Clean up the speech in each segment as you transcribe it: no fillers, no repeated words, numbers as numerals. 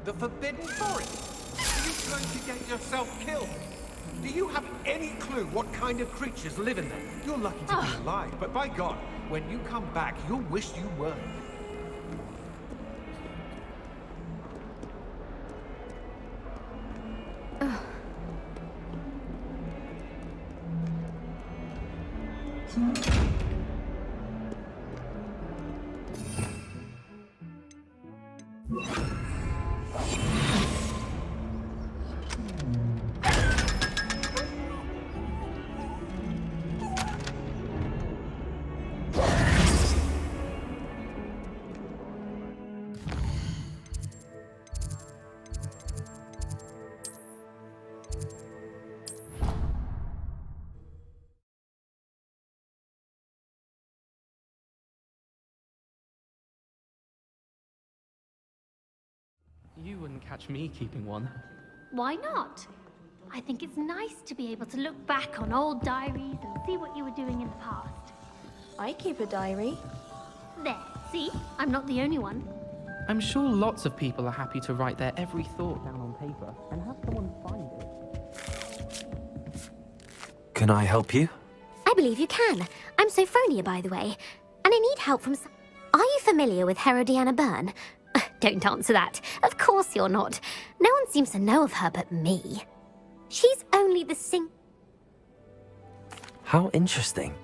The Forbidden Forest? Are you trying to get yourself killed? Do you have any clue what kind of creatures live in there? You're lucky to be alive, but by God, when you come back, you'll wish you were. You wouldn't catch me keeping one. Why not? I think it's nice to be able to look back on old diaries and see what you were doing in the past. I keep a diary. There, see? I'm not the only one. I'm sure lots of people are happy to write their every thought down on paper and have someone find it. Can I help you? I believe you can. I'm Sophronia, by the way. And I need help from Are you familiar with Herodiana Byrne? Don't answer that. Of course you're not. No one seems to know of her but me. She's only the How interesting.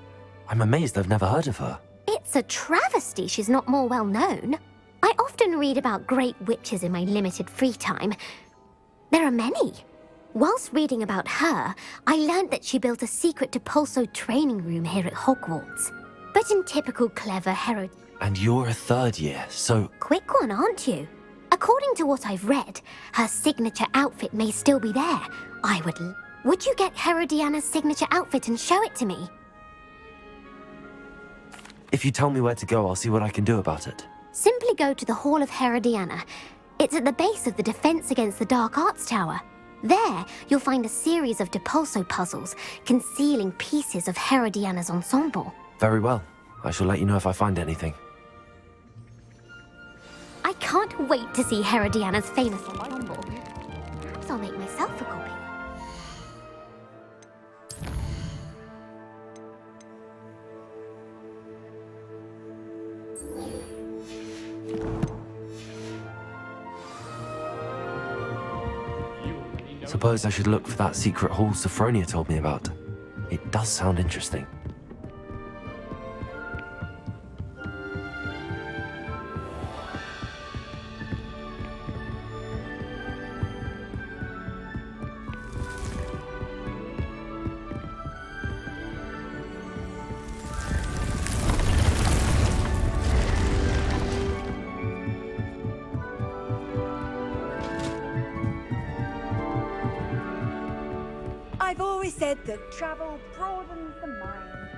I'm amazed I've never heard of her. It's a travesty she's not more well known. I often read about great witches in my limited free time. There are many. Whilst reading about her, I learned that she built a secret Depulso training room here at Hogwarts. But in typical clever Herod... And you're a third year, so... Quick one, aren't you? According to what I've read, her signature outfit may still be there. Would you get Herodiana's signature outfit and show it to me? If you tell me where to go, I'll see what I can do about it. Simply go to the Hall of Herodiana. It's at the base of the Defense Against the Dark Arts Tower. There, you'll find a series of Depulso puzzles concealing pieces of Herodiana's ensemble. Very well. I shall let you know if I find anything. I can't wait to see Herodiana's famous ensemble. Perhaps I'll make myself a copy. Suppose I should look for that secret hall Sophronia told me about. It does sound interesting. I've always said that travel broadens the mind.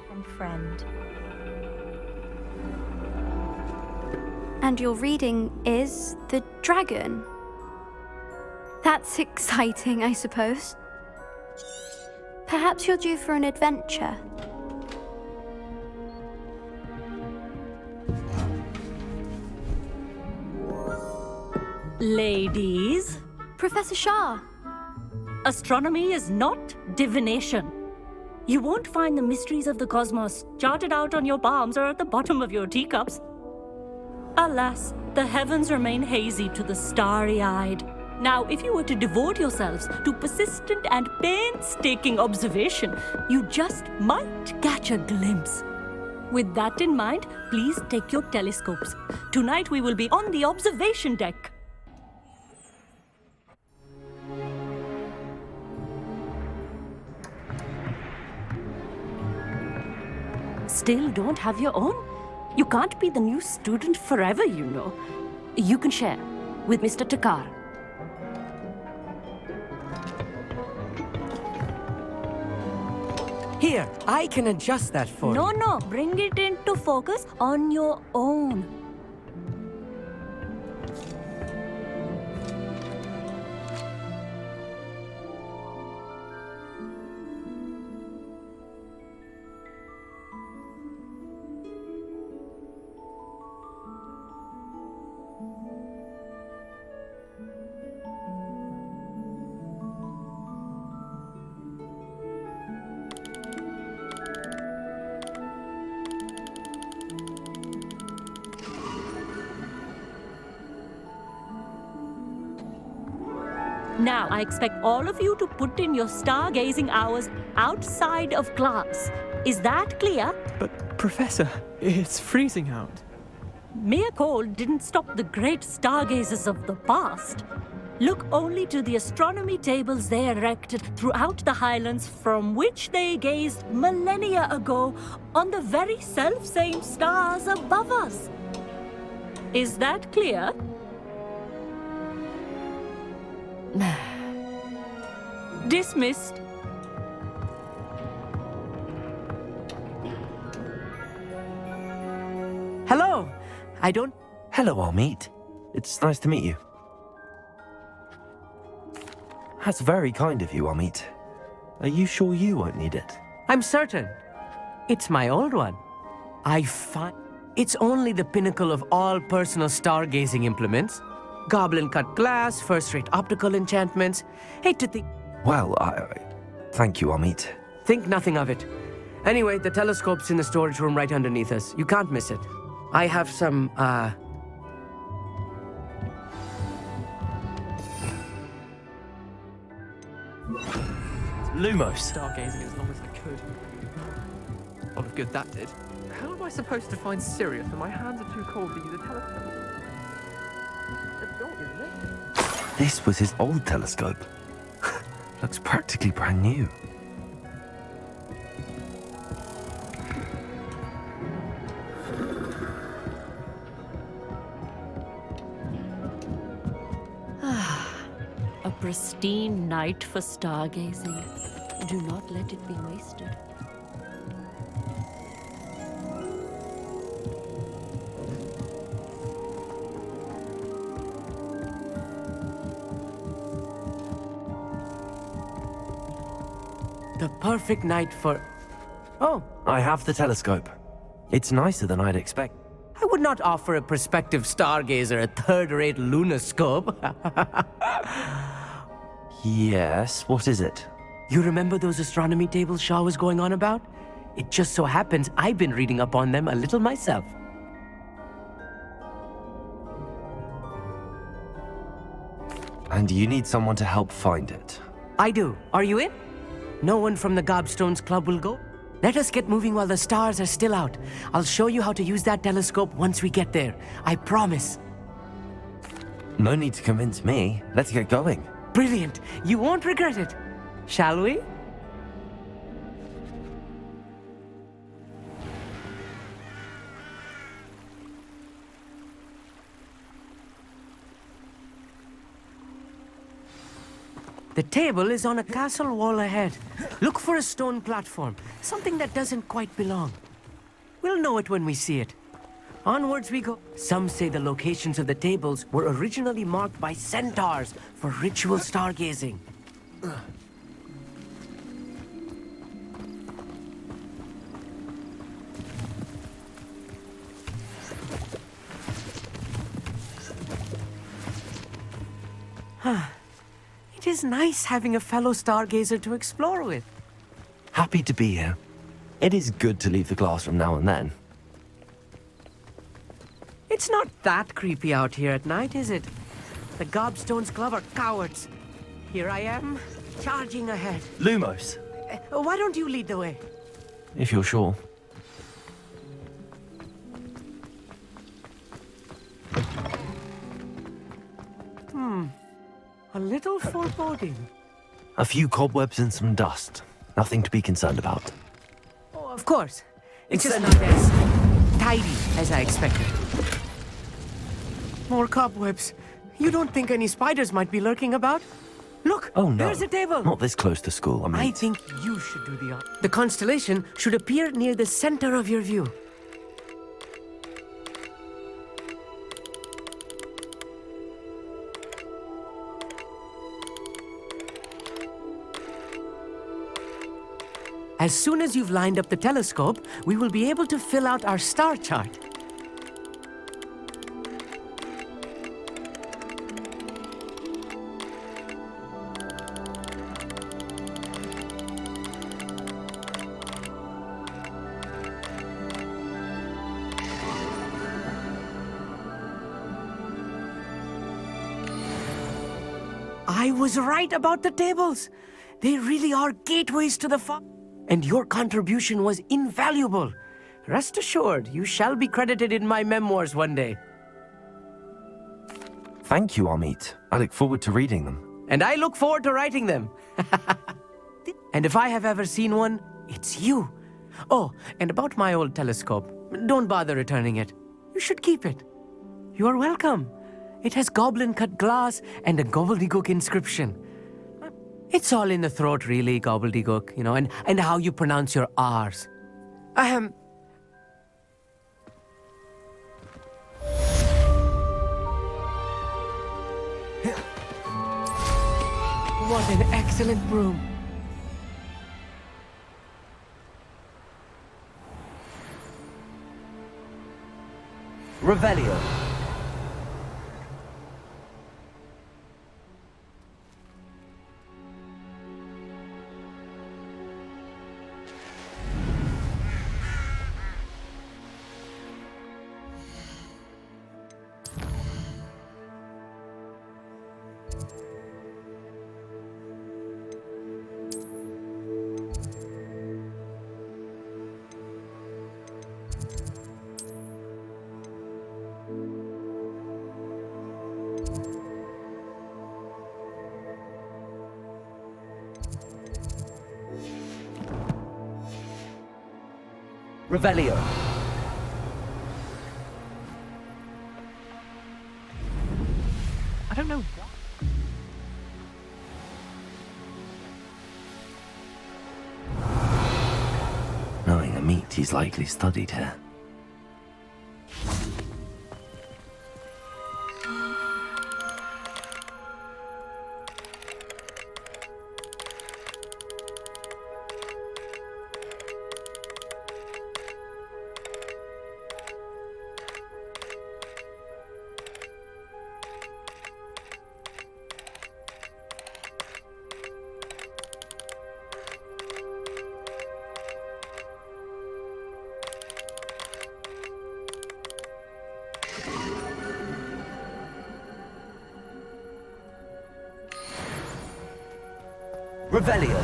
And friend. And your reading is The Dragon. That's exciting, I suppose. Perhaps you're due for an adventure. Ladies, Professor Shah. astronomy is not divination. You won't find the mysteries of the cosmos charted out on your palms or at the bottom of your teacups. Alas, the heavens remain hazy to the starry-eyed. Now, if you were to devote yourselves to persistent and painstaking observation, you just might catch a glimpse. With that in mind, please take your telescopes. Tonight we will be on the observation deck. Still don't have your own? You can't be the new student forever, you know. You can share with Mr. Takar. Here, I can adjust that for you. No, bring it into focus on your own. Now, I expect all of you to put in your stargazing hours outside of class. Is that clear? But, Professor, it's freezing out. Mere cold didn't stop the great stargazers of the past. Look only to the astronomy tables they erected throughout the highlands from which they gazed millennia ago on the very self-same stars above us. Is that clear? Dismissed. Hello. I don't... Hello, Amit. It's nice to meet you. That's very kind of you, Amit. Are you sure you won't need it? I'm certain. It's my old one. It's only the pinnacle of all personal stargazing implements. Goblin-cut glass, first-rate optical enchantments. Hate to think... Well, thank you, Amit. Think nothing of it. Anyway, the telescope's in the storage room right underneath us. You can't miss it. I have some, Lumos. Stargazing as long as I could. A lot of good that did. How am I supposed to find Sirius when my hands are too cold to use a telescope? It's not, isn't it? This was his old telescope. Looks practically brand new. A pristine night for stargazing. Do not let it be wasted. the perfect night for... Oh, I have the telescope. It's nicer than I'd expect. I would not offer a prospective stargazer a third-rate lunoscope. Yes, what is it? You remember those astronomy tables Shaw was going on about? It just so happens I've been reading up on them a little myself. And you need someone to help find it. I do. Are you in? No one from the Gobstones Club will go? Let us get moving while the stars are still out. I'll show you how to use that telescope once we get there. I promise. No need to convince me. Let's get going. Brilliant. You won't regret it. Shall we? The table is on a castle wall ahead. Look for a stone platform, something that doesn't quite belong. We'll know it when we see it. Onwards we go. Some say the locations of the tables were originally marked by centaurs for ritual stargazing. It is nice having a fellow stargazer to explore with. Happy to be here. It is good to leave the classroom now and then. It's not that creepy out here at night, is it? The Gobstones Club are cowards. Here I am, charging ahead. Lumos, Why don't you lead the way? if you're sure. A little foreboding. A few cobwebs and some dust. Nothing to be concerned about. Oh, of course. It's just not as tidy as I expected. More cobwebs. You don't think any spiders might be lurking about? Look, Oh no. there's a table. Not this close to school, I mean. I think you should do the honor. The constellation should appear near the center of your view. As soon as you've lined up the telescope, we will be able to fill out our star chart. I was right about the tables. They really are gateways to the and your contribution was invaluable. Rest assured, you shall be credited in my memoirs one day. Thank you, Amit. I look forward to reading them. And I look forward to writing them. And if I have ever seen one, it's you. Oh, and about my old telescope, don't bother returning it. You should keep it. You are welcome. It has goblin-cut glass and a gobbledygook inscription. It's all in the throat, really, gobbledygook, you know, and how you pronounce your R's. Ahem. What an excellent broom. Revelio. Revelio. I don't know why. Knowing Amit, he's likely studied here. Revelio.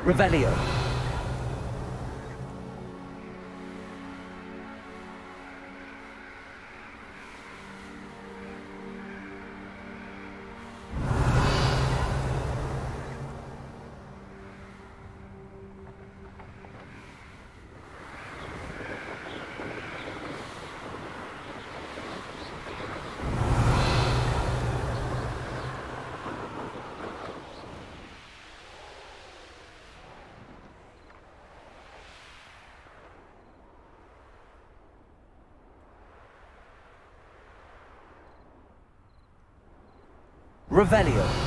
Revelio. Revelio.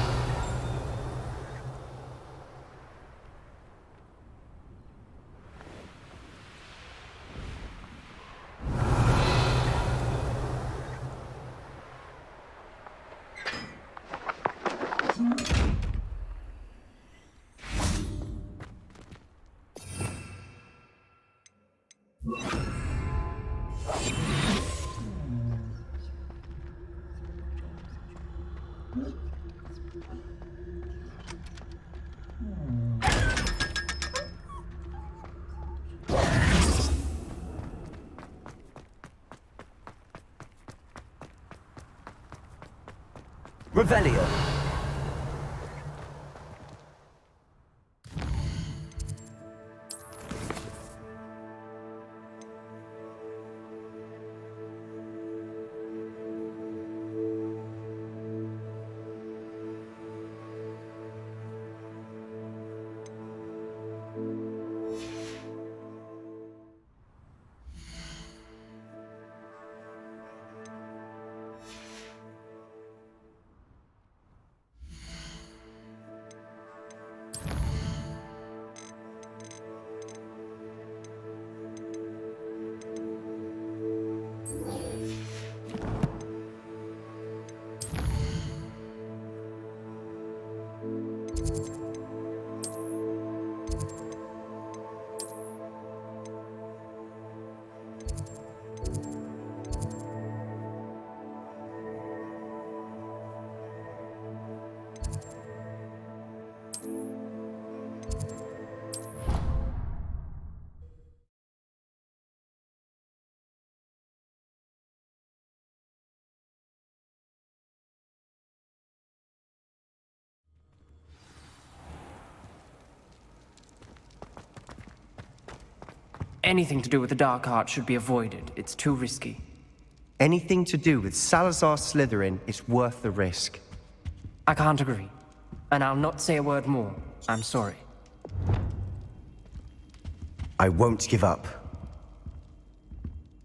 Revelio. Anything to do with the dark art should be avoided. It's too risky. Anything to do with Salazar Slytherin is worth the risk. I can't agree. And I'll not say a word more. I'm sorry. I won't give up.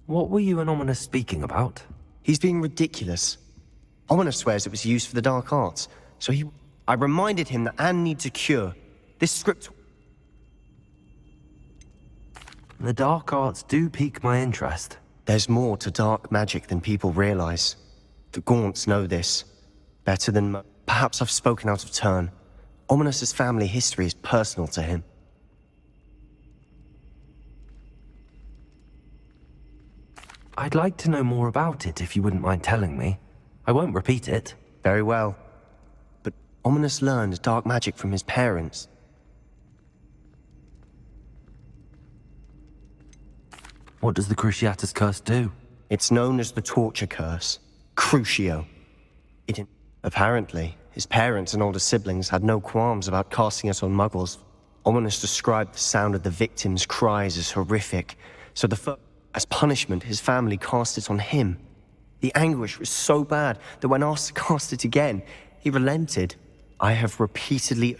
What were you and Ominous speaking about? He's being ridiculous. Ominous swears it was used for the dark arts, so I reminded him that Anne needs a cure. This script... The dark arts do pique my interest. There's more to dark magic than people realize. The Gaunts know this. Better than perhaps I've spoken out of turn. Ominous's family history is personal to him. I'd like to know more about it if you wouldn't mind telling me. I won't repeat it. Very well. But Ominous learned dark magic from his parents. What does the Cruciatus Curse do? It's known as the Torture Curse. Crucio. Apparently, his parents and older siblings had no qualms about casting it on Muggles. Ominous described the sound of the victims' cries as horrific, so as punishment, his family cast it on him. The anguish was so bad that when asked to cast it again, he relented. I have repeatedly...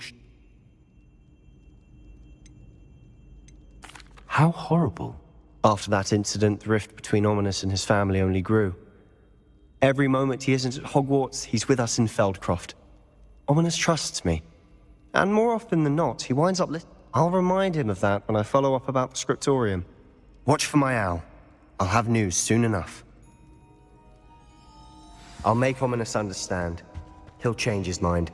How horrible. After that incident, the rift between Ominous and his family only grew. Every moment he isn't at Hogwarts, he's with us in Feldcroft. Ominous trusts me. And more often than not, he winds up I'll remind him of that when I follow up about the scriptorium. Watch for my owl. I'll have news soon enough. I'll make Ominous understand. He'll change his mind.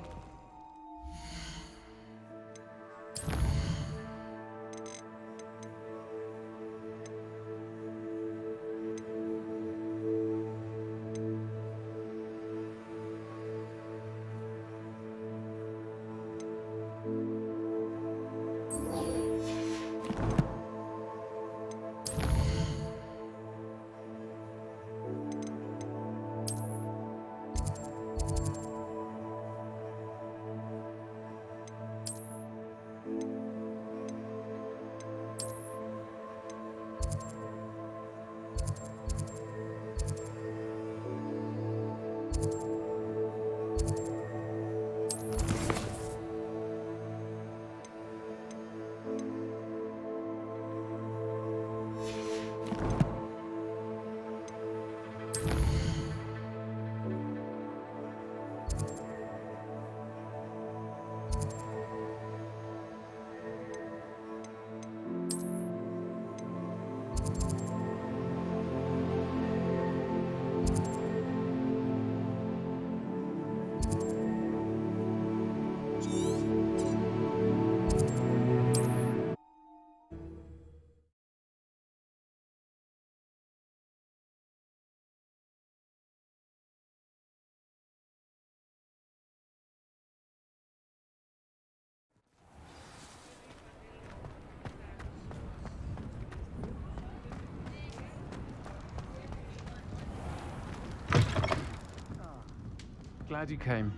Glad you came.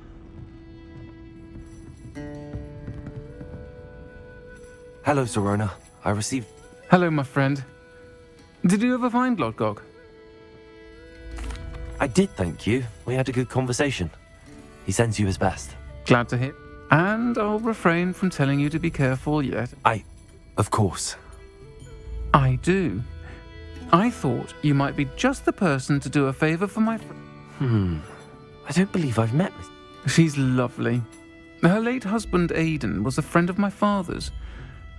Hello, Serona. I received... Hello, my friend. Did you ever find Lodgok? I did, thank you. We had a good conversation. He sends you his best. Glad to hear. And I'll refrain from telling you to be careful yet. Of course. I do. I thought you might be just the person to do a favor for my friend. I don't believe I've met Miss... She's lovely. Her late husband, Aidan, was a friend of my father's.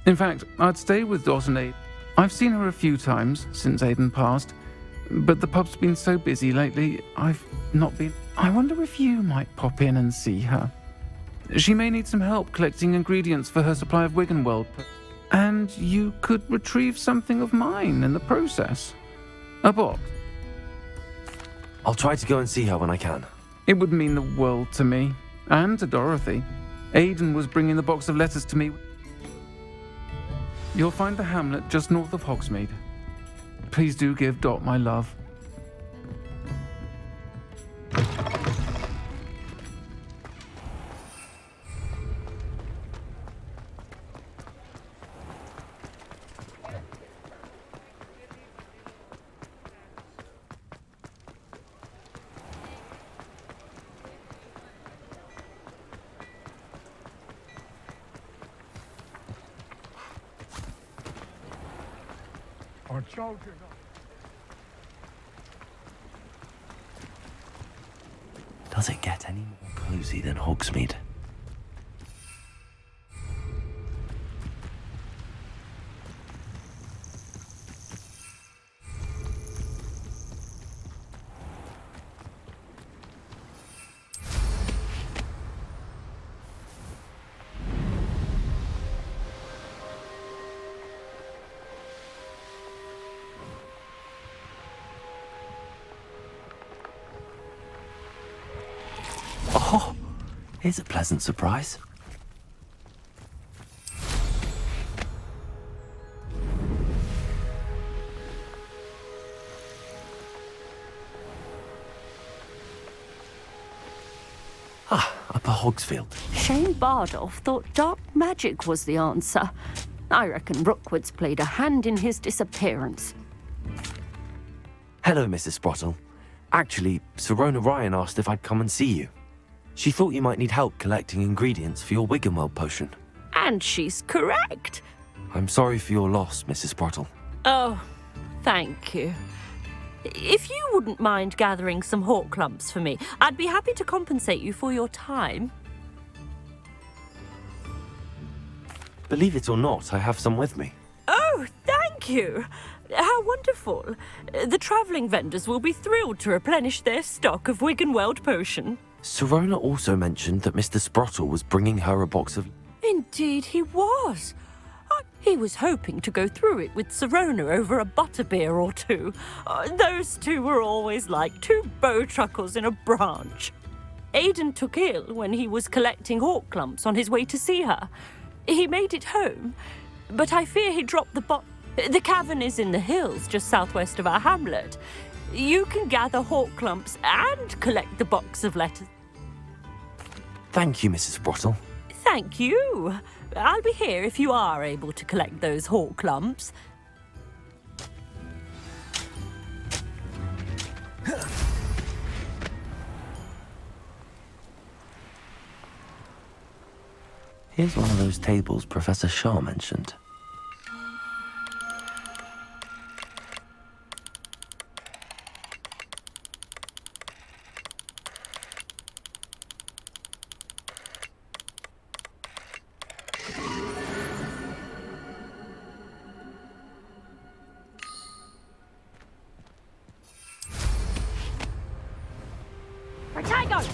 In fact, I'd stay with Dot and Aidan. I've seen her a few times since Aidan passed, but the pub's been so busy lately, I've not been... I wonder if you might pop in and see her. She may need some help collecting ingredients for her supply of Wiggenweld, and you could retrieve something of mine in the process. A box. I'll try to go and see her when I can. It would mean the world to me, and to Dorothy. Aiden was bringing the box of letters to me. You'll find the hamlet just north of Hogsmeade. Please do give Dot my love. Does it get any more cozy than Hogsmeade? Oh, here's a pleasant surprise. Upper Hogsfield. Shane Bardolph thought dark magic was the answer. I reckon Rookwood's played a hand in his disappearance. Hello, Mrs. Sprottle. Actually, Sirona Ryan asked if I'd come and see you. She thought you might need help collecting ingredients for your Wiggenweld potion. And she's correct. I'm sorry for your loss, Mrs. Sprottle. Oh, thank you. If you wouldn't mind gathering some hawk clumps for me, I'd be happy to compensate you for your time. Believe it or not, I have some with me. Oh, thank you. How wonderful. The travelling vendors will be thrilled to replenish their stock of Wiggenweld potion. Sirona also mentioned that Mr. Sprottle was bringing her a box of... Indeed he was. He was hoping to go through it with Sirona over a butterbeer or two. Those two were always like two bowtruckles in a branch. Aiden took ill when he was collecting hawk clumps on his way to see her. He made it home, but I fear he dropped the cavern is in the hills just southwest of our hamlet. You can gather hawk clumps and collect the box of letters. Thank you, Mrs. Sprottle. Thank you. I'll be here if you are able to collect those hawk clumps. Here's one of those tables Professor Shah mentioned.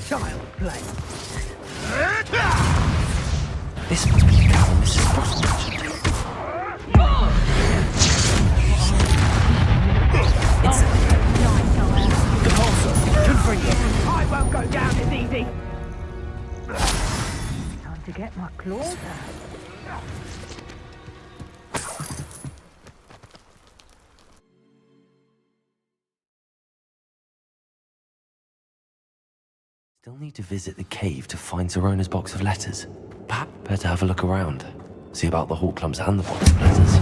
Child play. This must be the cavern Mrs. Sprottle mentioned. It's the pulsar. Good for you. I won't go down as easy. Time to get my claws out. Still need to visit the cave to find Sirona's box of letters. Perhaps better have a look around. See about the hawk clumps and the box of letters.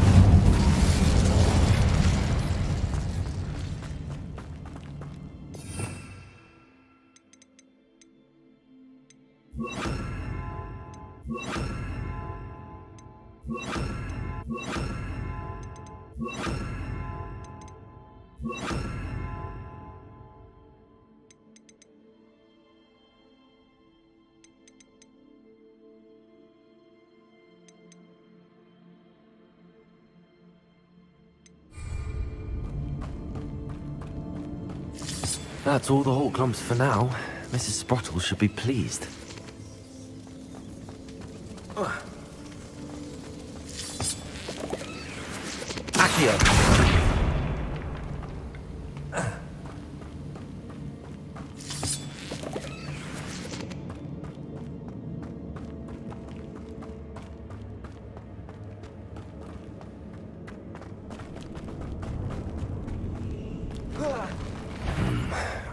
That's all the hawk clumps for now. Mrs. Sprottle should be pleased. Accio.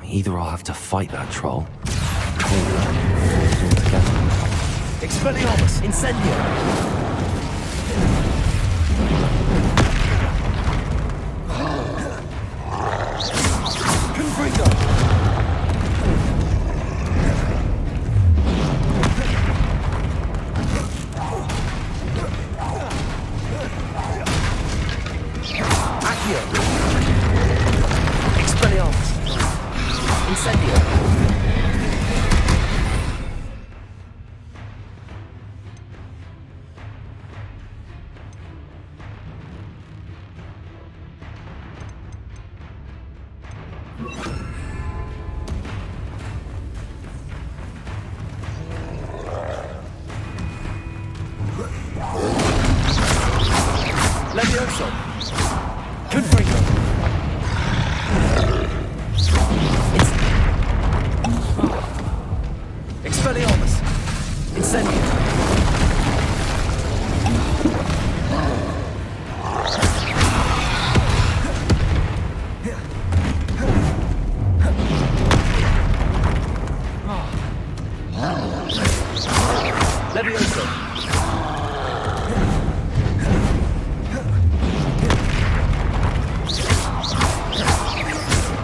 Either I'll have to fight that troll, or altogether. Expelliarmus, incendio! Confringo! Accio! Expelliarmus! Incendio! Levioso! Confringo! Expelliarmus! Incendio! Levioso!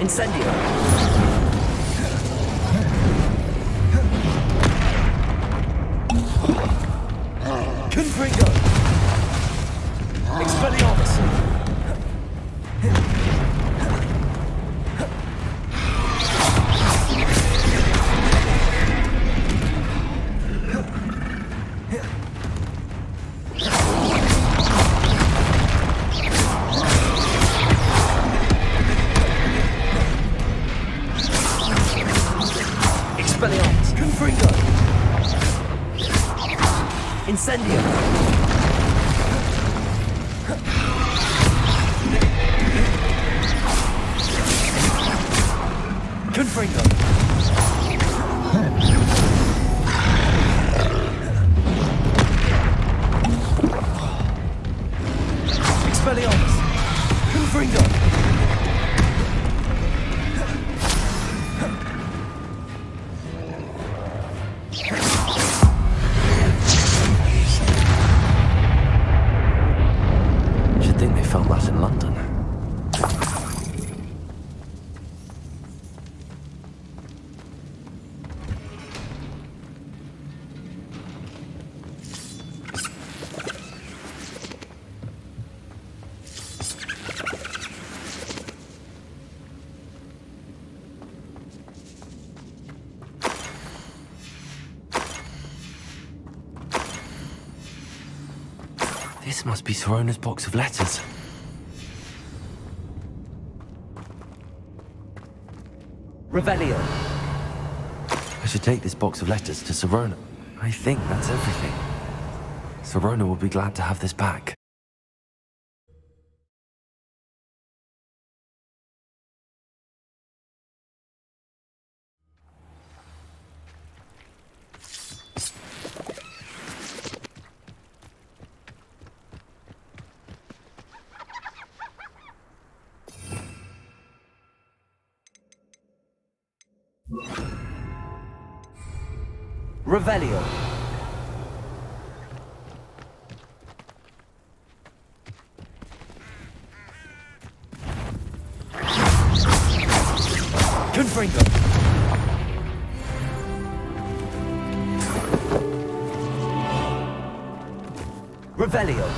Incendio! Confringo! Expelliarmus! Expelliarmus! Confringo! Incendio! Confringo! Expelliarmus! Confringo! Should think they filmed that in London. This must be Sirona's box of letters. Revelio! I should take this box of letters to Sirona. I think that's everything. Sirona will be glad to have this back. Revelio! Confringo! Revelio!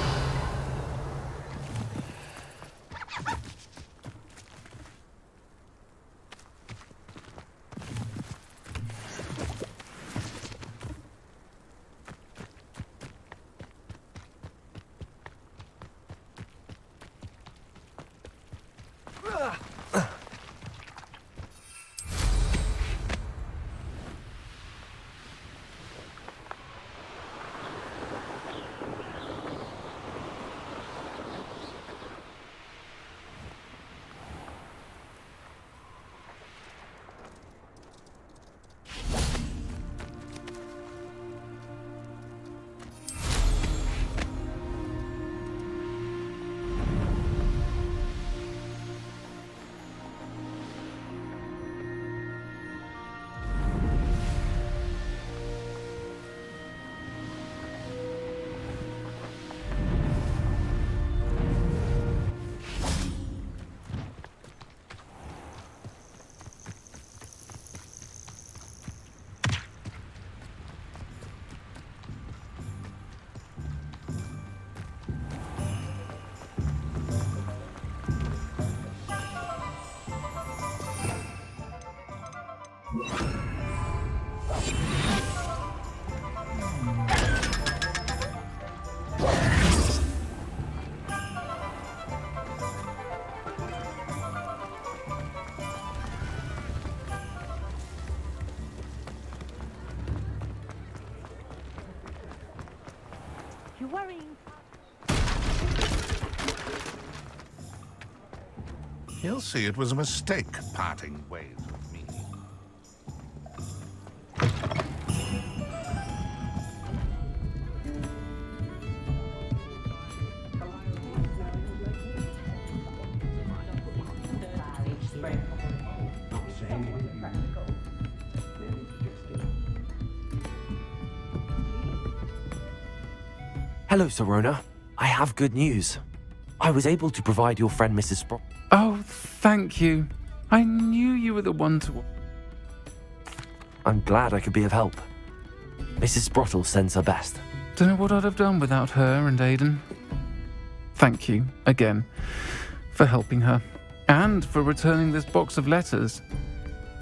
you're worrying. He'll see it was a mistake parting ways with me. Hello, Serona. I have good news. I was able to provide your friend Mrs. Sprott. Oh, thank you. I knew you were the one to... I'm glad I could be of help. Mrs. Sprottle sends her best. Don't know what I'd have done without her and Aiden. Thank you, again, for helping her. And for returning this box of letters.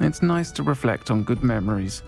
It's nice to reflect on good memories.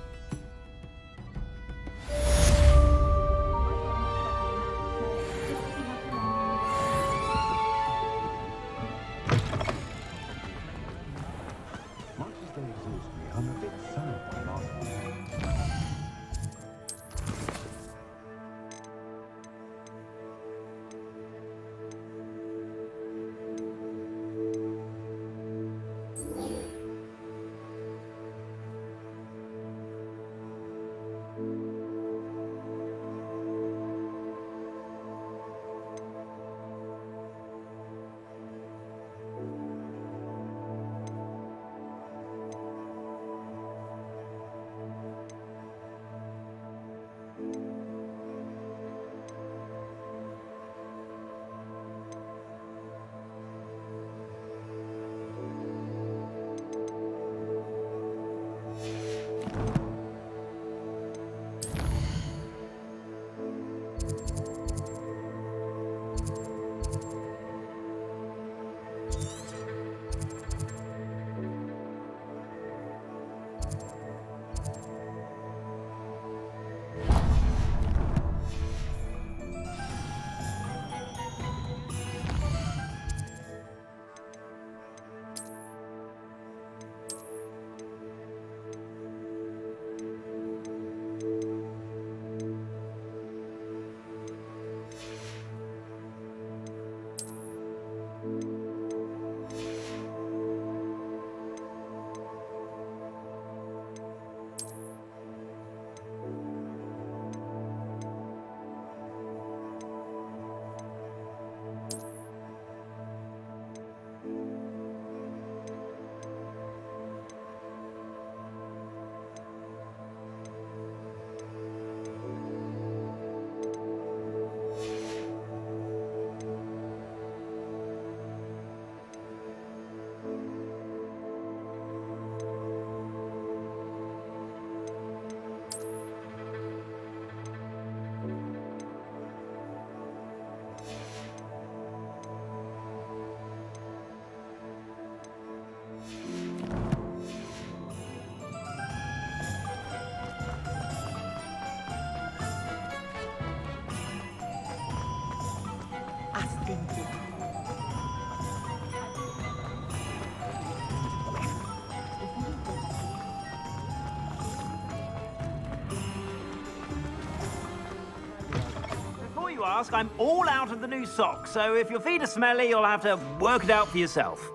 Before you ask, I'm all out of the new socks, so if your feet are smelly, you'll have to work it out for yourself.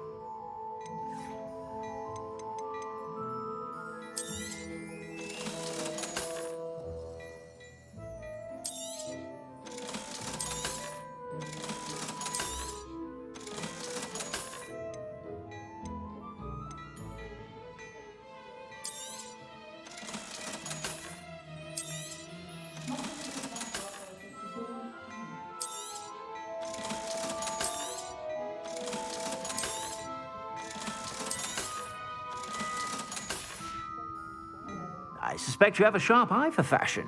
I suspect you have a sharp eye for fashion.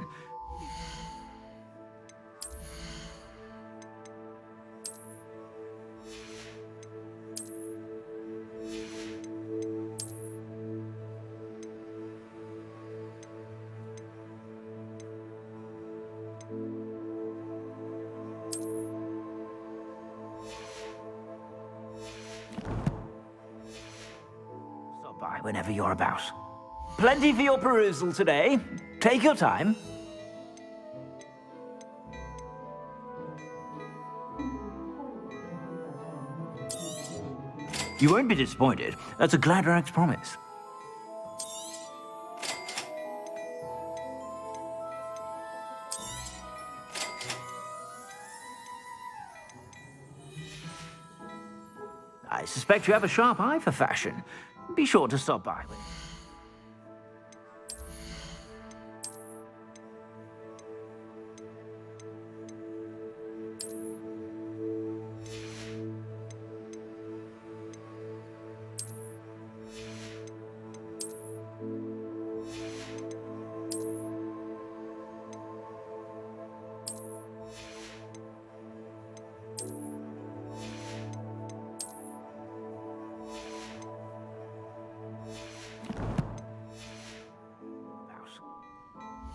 Stop by whenever you're about. Plenty for your perusal today. Take your time. You won't be disappointed. That's a Gladrax promise. I suspect you have a sharp eye for fashion. Be sure to stop by.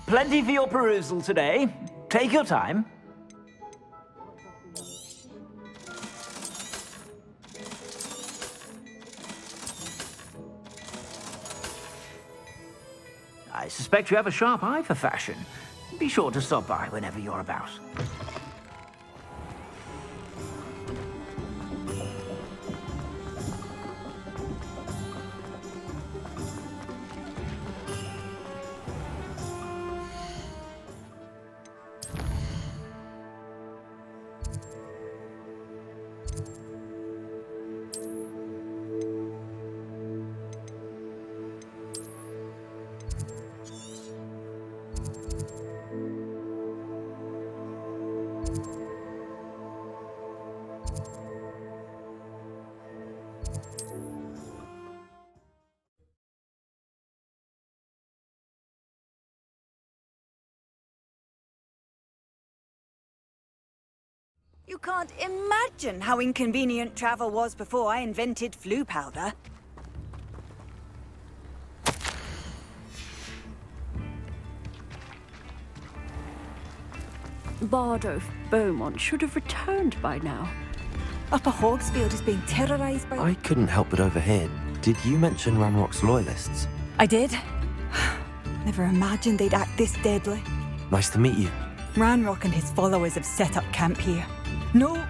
Plenty for your perusal today. Take your time. I suspect you have a sharp eye for fashion. Be sure to stop by whenever you're about. You can't imagine how inconvenient travel was before I invented flu powder. Bardolph Beaumont should have returned by now. Upper Hogsfield is being terrorized by... I couldn't help but overhear. Did you mention Ranrock's loyalists? I did. Never imagined they'd act this deadly. Nice to meet you. Ranrock and his followers have set up camp here. No,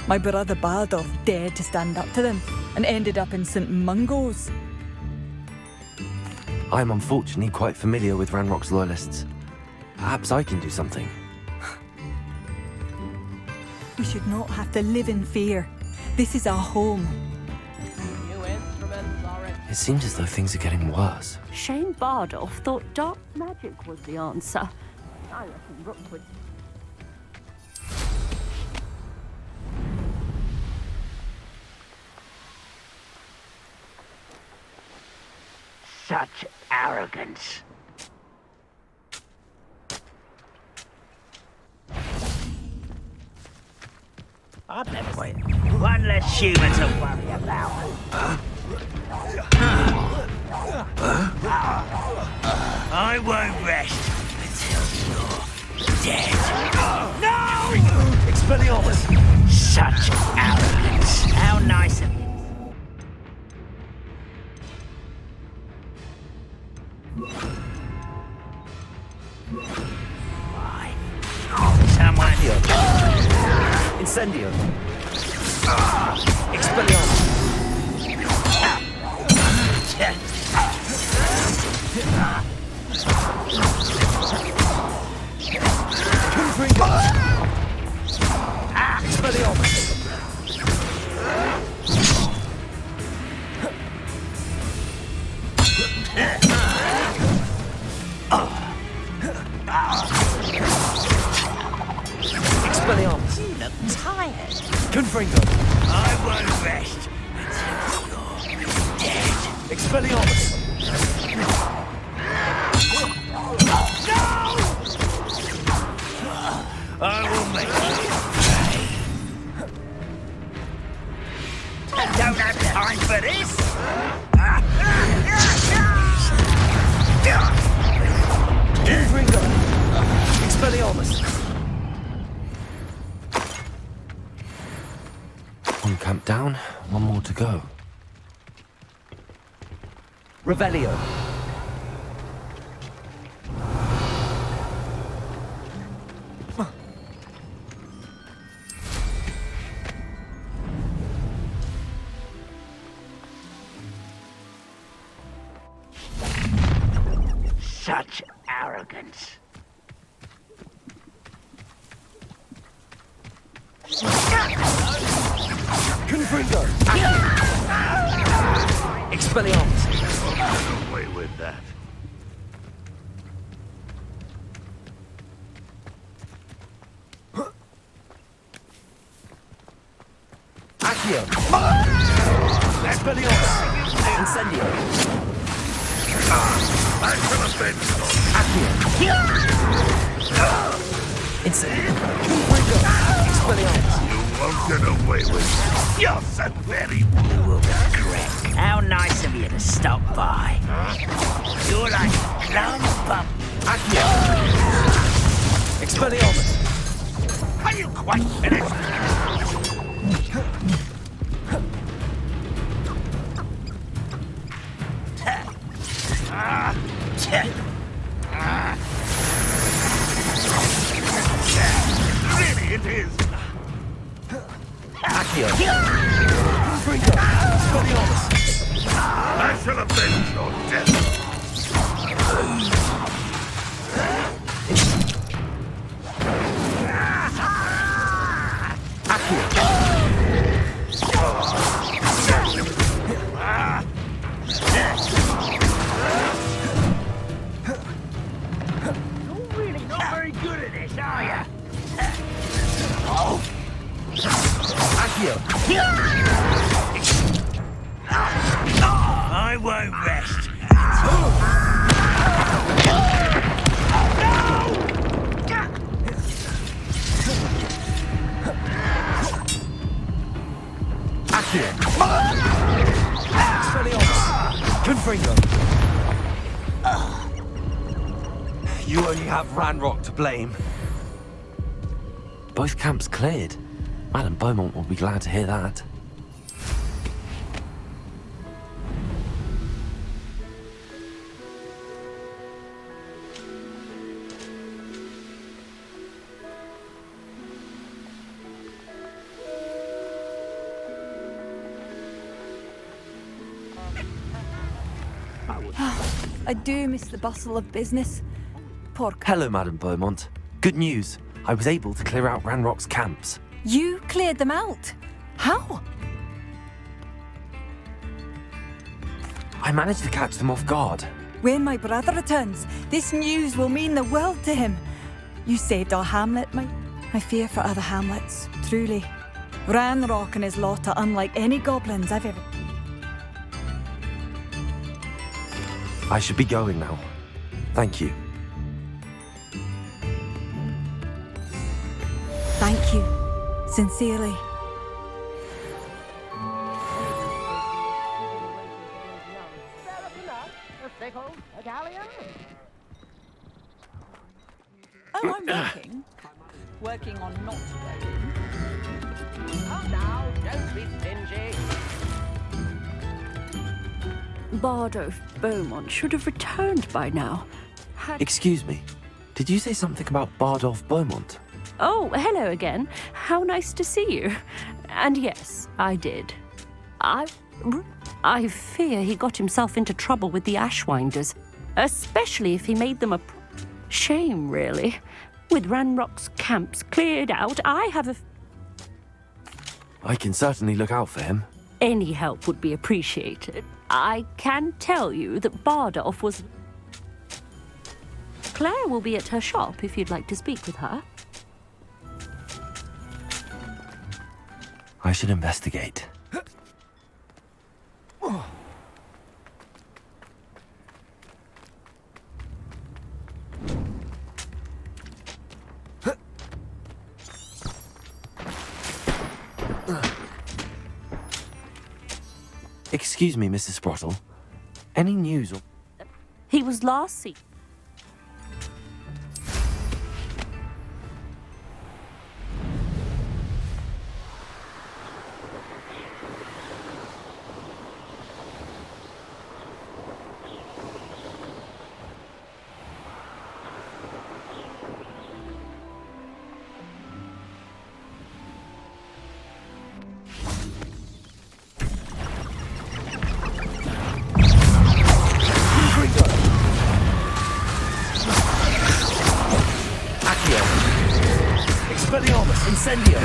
my brother Bardolph dared to stand up to them and ended up in St. Mungo's. I'm unfortunately quite familiar with Ranrock's loyalists. Perhaps I can do something. We should not have to live in fear. This is our home. It seems as though things are getting worse. Shane Bardolph thought dark magic was the answer. I reckon Rookwood. Such arrogance. I'd never wait. One less human to worry about. I won't rest until you're dead. No! Expelliarmus! Such arrogance. How nice of you. Why? Someone... Incendio! Expelliarmus! Expelliarmus! Expelliarmus! You look tired. Confringo! I won't rest until you're dead. Expelliarmus! I will make you pay. I don't have time for this. Confringo! Expelliarmus! One camp down, one more to go. Revelio! chance. Confringo! Expelliarmus! Get away with that. Accio! Expelliarmus! Incendio! I shall avenge you. Accio! Incendio! Confringo! Expelliarmus! You won't get away with it. You're so very rude. Greg, how nice of you to stop by. You're like plum bum. Accio! Expelliarmus! Are you quite finished? Really, it is. Accio! Confringo! Expelliarmus! I shall avenge your death. You're really not very good at this, are you? Accio! I won't rest. Accio! Expelliarmus! Confringo! You only have Ranrock to blame. Both camps cleared. Madame Beaumont will be glad to hear that. I do miss the bustle of business. Portkey. Hello, Madame Beaumont. Good news. I was able to clear out Ranrock's camps. You cleared them out? How? I managed to catch them off guard. When my brother returns, this news will mean the world to him. You saved our hamlet, mate. I fear for other hamlets, truly. Ranrock and his lot are unlike any goblins I've ever... I should be going now. Thank you. Thank you. Sincerely. Oh, I'm working. Working on not working. Come now, don't be stingy. Bardo Beaumont should have returned by now. Excuse me. Did you say something about Bardolph Beaumont? Oh, hello again. How nice to see you. And yes, I did. I fear he got himself into trouble with the Ashwinders, especially if he made them a shame, really. With Ranrock's camps cleared out, I have a... I can certainly look out for him. Any help would be appreciated. I can tell you that Bardolph was... Claire will be at her shop if you'd like to speak with her. I should investigate. Excuse me, Mrs. Sprottle. Any news or... He was last seen... Incendio!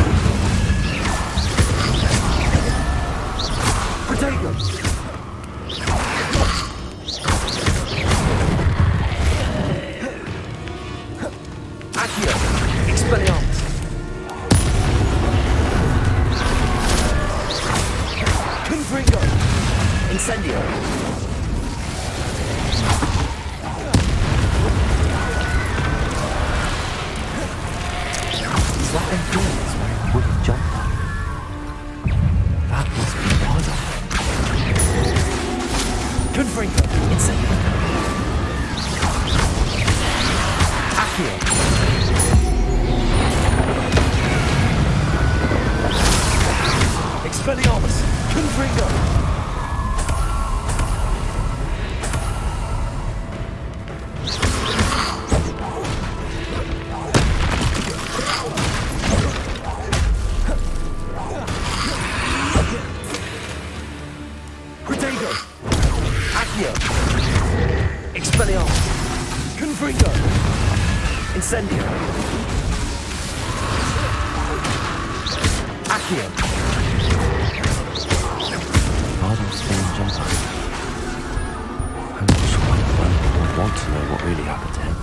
Protego! Accio! Expelliarmus! Confringo! Incendio! Is that Nvidia's wearing a wooden jumper? That must be Bardo. Confringo! Incendio! Accio! Expelliarmus! Confringo! Protego! Accio! Expelliarmus! Confringo! Incendio! Accio! Bardo's spinning jumper. I'm not sure I would want to know what really happened to him.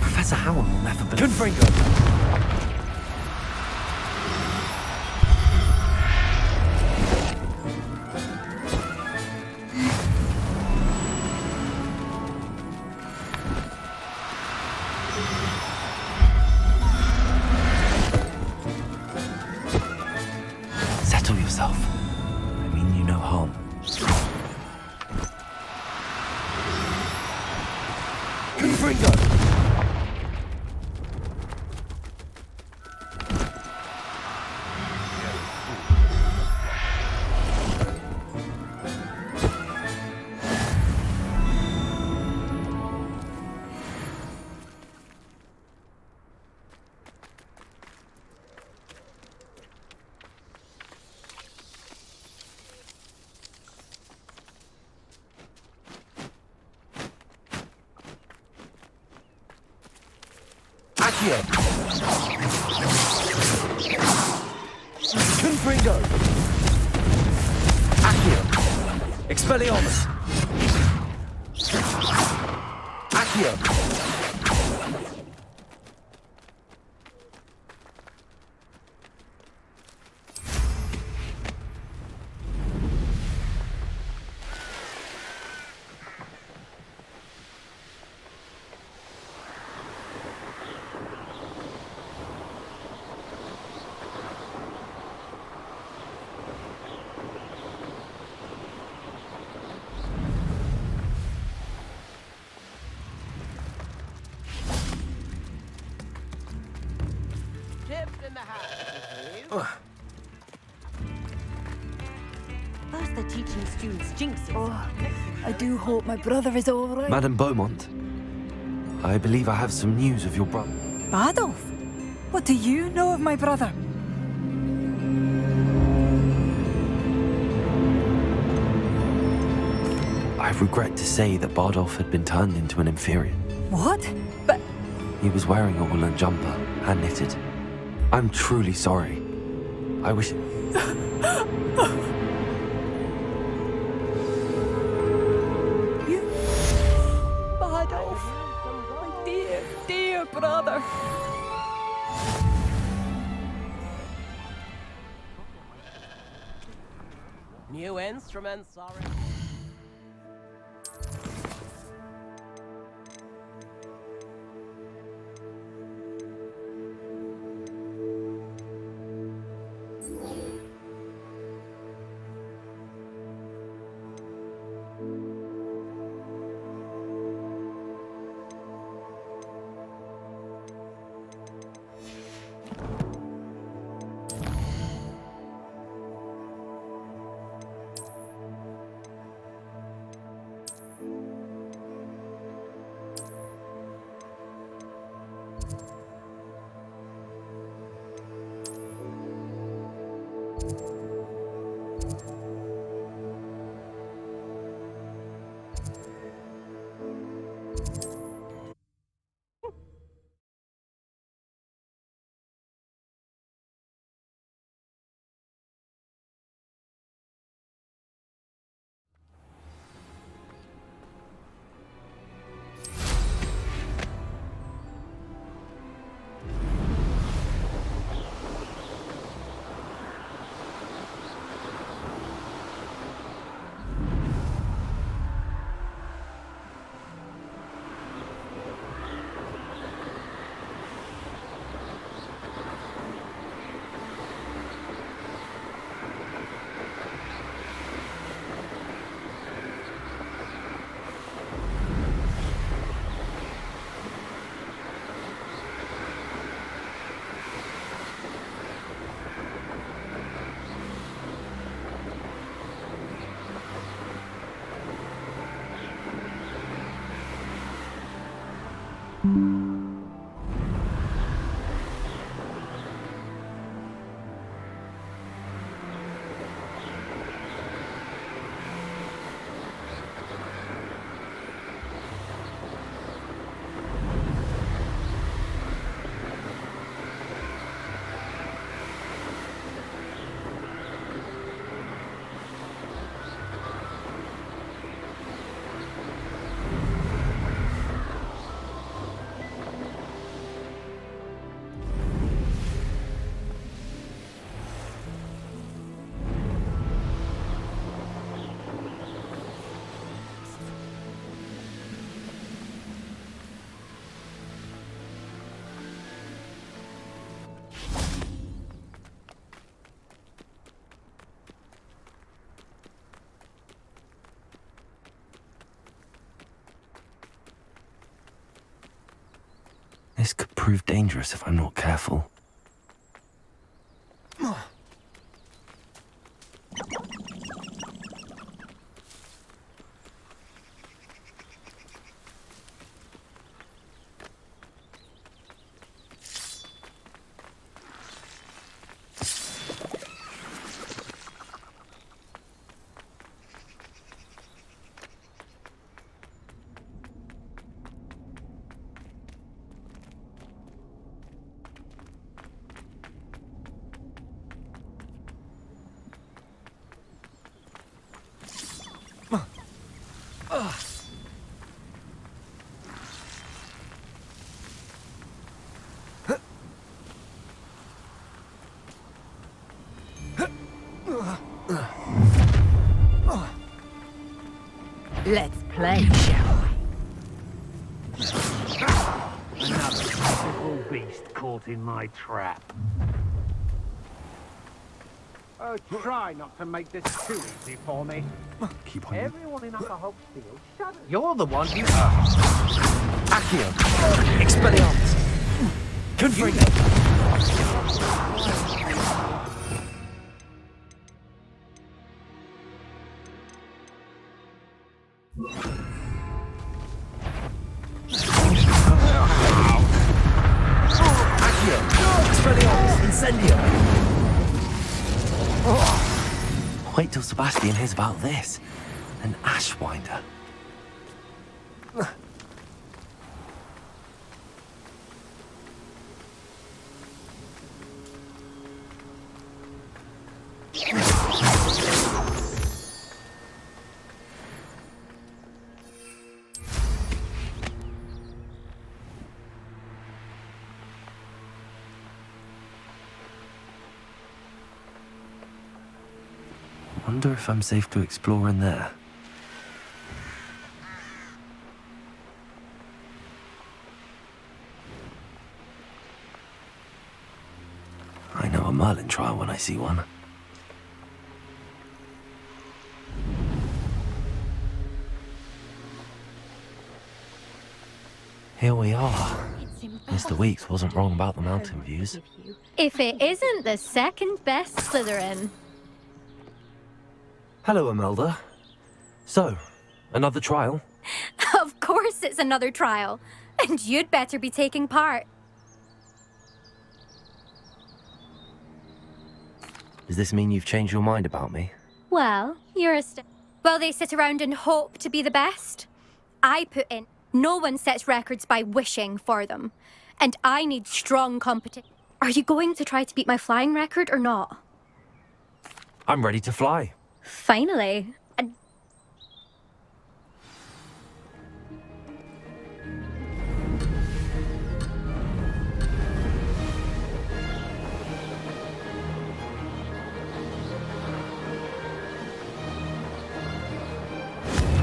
Professor Howell will never believe. Confringo! Settle yourself. I mean you no harm. Confringo! Accio! Confringo! Accio! Expelliarmus! Accio! First they're teaching students jinxes. Oh, I do hope my brother is all right. Madame Beaumont, I believe I have some news of your brother. Adolf? What do you know of my brother? I regret to say that Bardolph had been turned into an inferior. What? But... He was wearing a woolen jumper, hand knitted. I'm truly sorry. I wish... Adolf, my dear, dear brother. New instruments are... prove dangerous if I'm not careful. Let's play, shall we? Another typical beast caught in my trap. Oh, try not to make this too easy for me. Keep on. Everyone in Upper Hogsfield, shut it. You're the one who... Accio! Expelliarmus! Confringo! Accio! Expelliarmus! Incendio! Wait till Sebastian hears about this. An Ashwinder. Wonder if I'm safe to explore in there. I know a Merlin trial when I see one. Here we are. Mr. Weeks wasn't wrong about the mountain views. If it isn't the second best Slytherin. Hello, Imelda. So, another trial? Of course it's another trial. And you'd better be taking part. Does this mean you've changed your mind about me? Well, you're a Well, they sit around and hope to be the best. I put in. No one sets records by wishing for them. And I need strong competition. Are you going to try to beat my flying record or not? I'm ready to fly. Finally.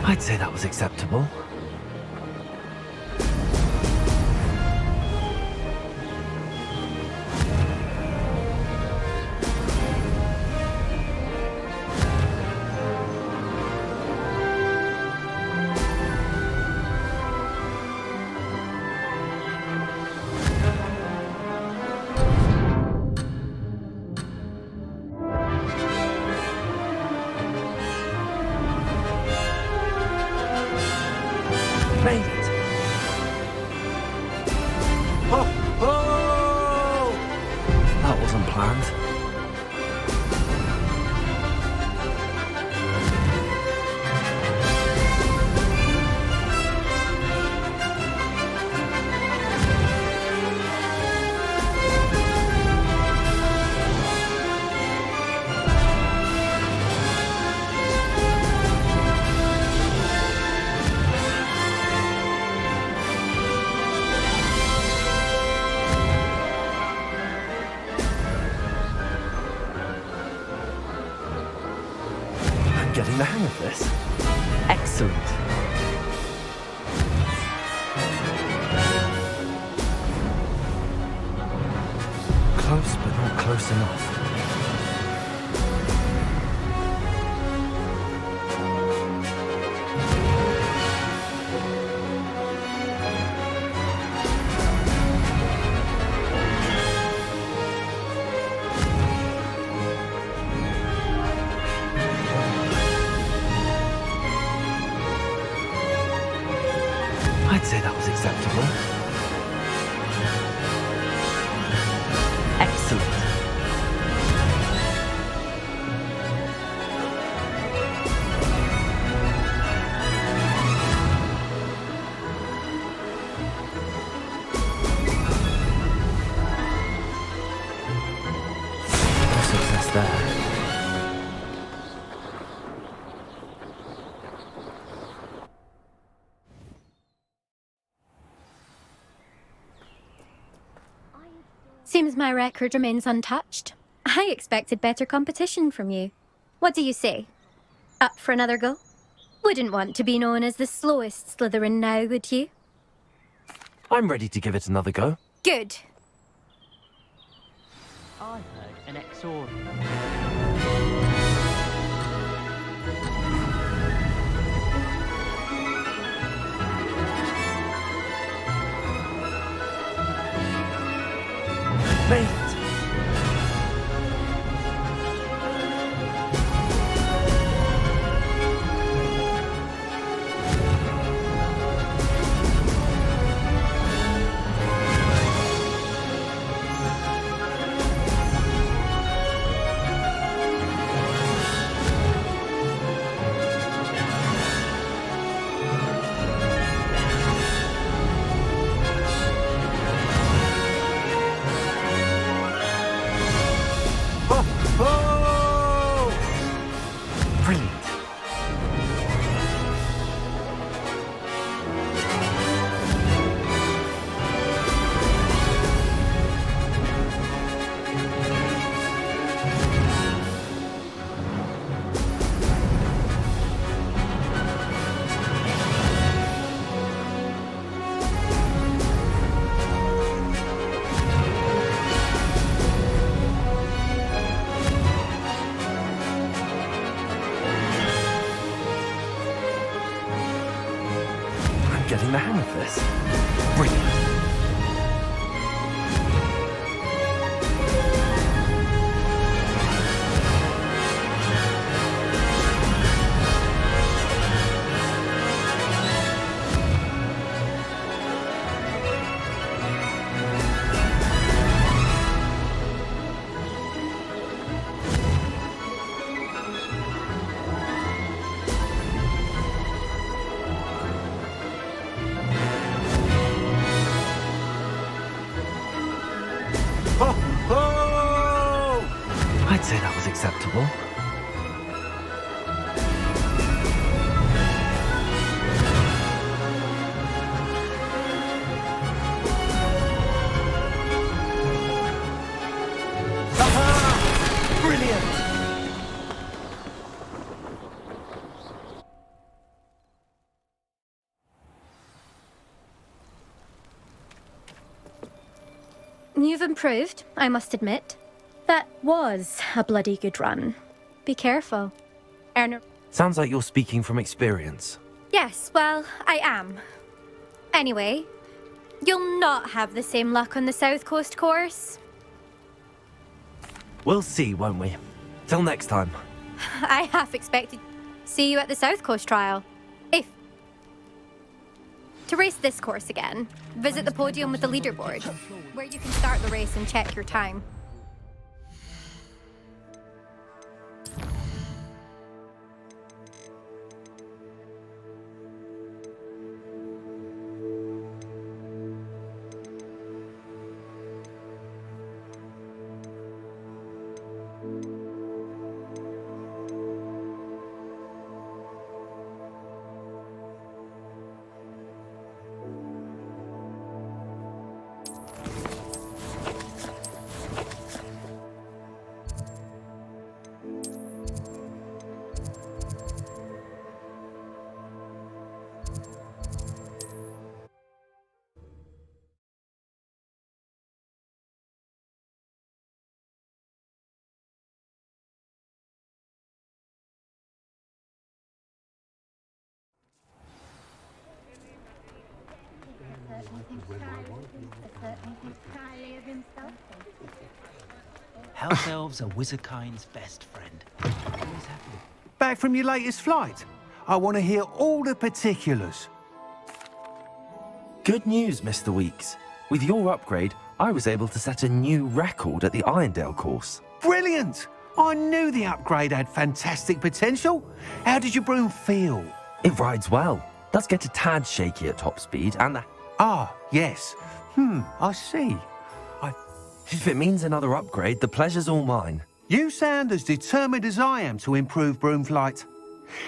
I'd say that was acceptable. Made it! Oh! Oh! That wasn't planned. Getting the hang of this. Excellent. Close, but not close enough. I'd say that was acceptable. Excellent. No success there. Seems my record remains untouched. I expected better competition from you. What do you say? Up for another go? Wouldn't want to be known as the slowest Slytherin now, would you? I'm ready to give it another go. Good. I heard an exordium. Mate! Brilliant. I'm getting the hang of this. Brilliant. I'd say that was acceptable. Aha! Brilliant! You've improved, I must admit. That was a bloody good run. Be careful. Sounds like you're speaking from experience. Yes, well, I am. Anyway, you'll not have the same luck on the South Coast course. We'll see, won't we? Till next time. I half expected to see you at the South Coast trial. If... To race this course again, visit the podium with the leaderboard, where you can start the race and check your time. House elves are Wizardkind's best friend. Back from your latest flight? I want to hear all the particulars. Good news, Mr. Weeks. With your upgrade, I was able to set a new record at the Irondale course. Brilliant! I knew the upgrade had fantastic potential. How did your broom feel? It rides well. Does get a tad shaky at top speed, and the... Ah, yes. I see. If it means another upgrade, the pleasure's all mine. You sound as determined as I am to improve broom flight.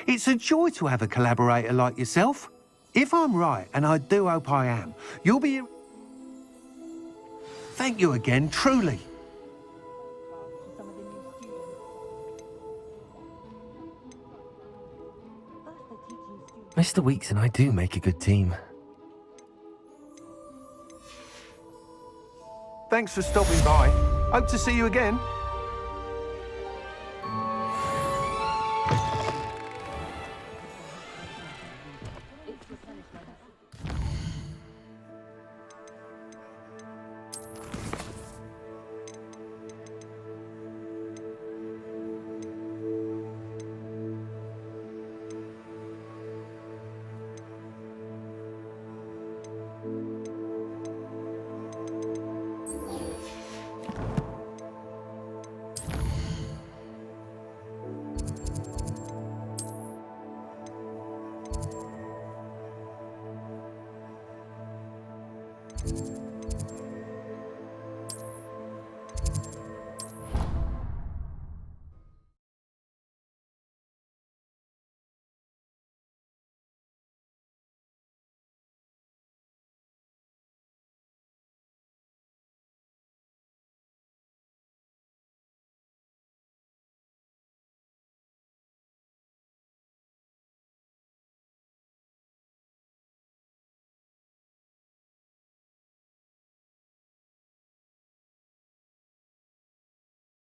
It's a joy to have a collaborator like yourself. If I'm right, and I do hope I am, you'll be... Thank you again, truly. Mr. Weeks and I do make a good team. Thanks for stopping by. Hope to see you again.